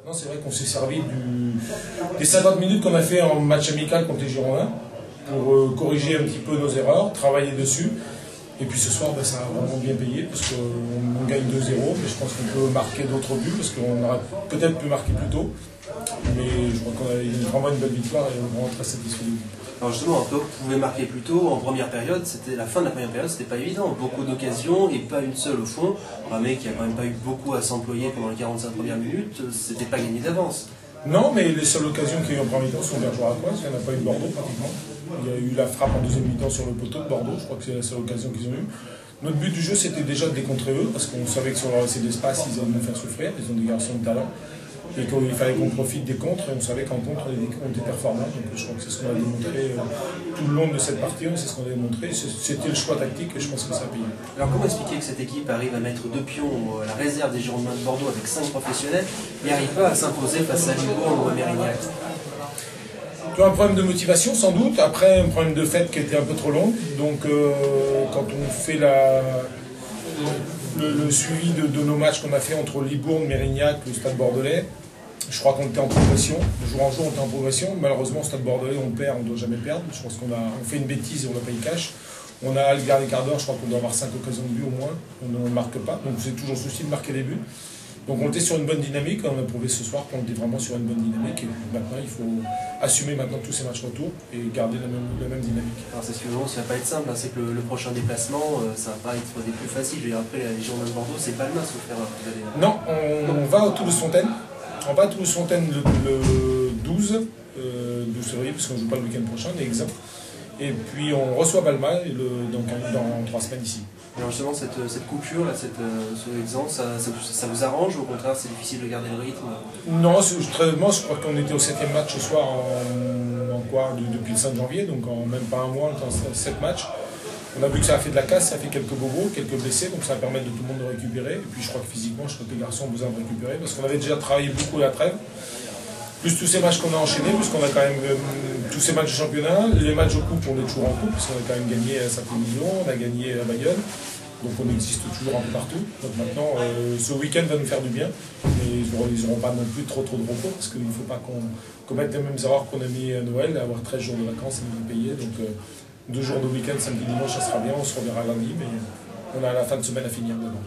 Non, c'est vrai qu'on s'est servi des 50 minutes qu'on a fait en match amical contre les Girondins pour corriger un petit peu nos erreurs, travailler dessus. Et puis ce soir, ça a vraiment bien payé parce qu'on gagne 2-0, mais je pense qu'on peut marquer d'autres buts parce qu'on aurait peut-être pu marquer plus tôt. Mais je crois qu'on a eu vraiment une belle victoire et on est vraiment très satisfait. Alors justement, vous pouvez marquer plus tôt. En première période, c'était la fin de la première période, c'était pas évident. Beaucoup d'occasions et pas une seule au fond. Ramé qui a quand même pas eu beaucoup à s'employer pendant les 45 premières minutes, c'était pas gagné d'avance. Non, mais les seules occasions qu'il y a eu en première mi-temps sont Bergeracois. Il n'y en a pas eu de Bordeaux pratiquement. Il y a eu la frappe en deuxième mi-temps sur le poteau de Bordeaux. Je crois que c'est la seule occasion qu'ils ont eue. Notre but du jeu, c'était déjà de les contrer eux, parce qu'on savait que sur leur essai d'espace, ils allaient nous faire souffrir. Ils ont des garçons de talent. Et qu'il fallait qu'on profite des contres, et on savait qu'en contre, on était performants. Donc je crois que c'est ce qu'on a démontré tout le long de cette partie, c'est ce qu'on a démontré. C'était le choix tactique, et je pense que ça a payé. Alors comment expliquer que cette équipe arrive à mettre deux pions à la réserve des Girondins de Bordeaux avec 5 professionnels et n'arrive pas à s'imposer face à Libourne ou à Mérignac? Tu as un problème de motivation sans doute, après un problème de fête qui était un peu trop long. Donc quand on fait le suivi de nos matchs qu'on a fait entre Libourne, Mérignac, le Stade Bordelais, je crois qu'on était en progression. De jour en jour, on était en progression. Malheureusement, au Stade Bordelais, on perd, on ne doit jamais perdre. Je pense qu'on fait une bêtise et on n'a pas eu cash. On a le dernier quart d'heure, je crois qu'on doit avoir 5 occasions de but au moins. On ne marque pas. Donc c'est toujours souci de marquer des buts. Donc on était sur une bonne dynamique, on a prouvé ce soir qu'on était vraiment sur une bonne dynamique et maintenant il faut assumer maintenant tous ces matchs retour et garder la même dynamique. Alors c'est ce que ça va pas être simple, c'est que le prochain déplacement, ça va pas être des plus faciles. Et après les Girondins de Bordeaux, c'est Balma se faire. Non, on va au Toulouse-Fontaine. On va à Toulouse-Fontaine le 12 février, parce qu'on ne joue pas le week-end prochain, on est exempt. Et puis on reçoit Balma dans 3 semaines ici. Alors justement, cette coupure, là, ce exempt, ça vous arrange ou au contraire c'est difficile de garder le rythme? Non, moi je crois qu'on était au 7e match ce soir depuis le 5 janvier, donc en même pas un mois, en 7 matchs. On a vu que ça a fait de la casse, ça a fait quelques bobos, quelques blessés, donc ça va permettre de tout le monde de récupérer. Et puis je crois que physiquement, que les garçons ont besoin de récupérer, parce qu'on avait déjà travaillé beaucoup à la trêve. Plus tous ces matchs qu'on a enchaînés, puisqu'on a quand même tous ces matchs de championnat, les matchs de coupe, on est toujours en coupe, puisqu'on a quand même gagné à Saint-Émilion, on a gagné à Bayonne, donc on existe toujours un peu partout. Donc maintenant, ce week-end va nous faire du bien, mais ils n'auront pas non plus trop de repos, parce qu'il ne faut pas qu'on commette les mêmes erreurs qu'on a mis à Noël, avoir 13 jours de vacances et nous payer. Donc 2 jours de week-end, samedi, dimanche, ça sera bien, on se reverra lundi, mais on a la fin de semaine à finir devant.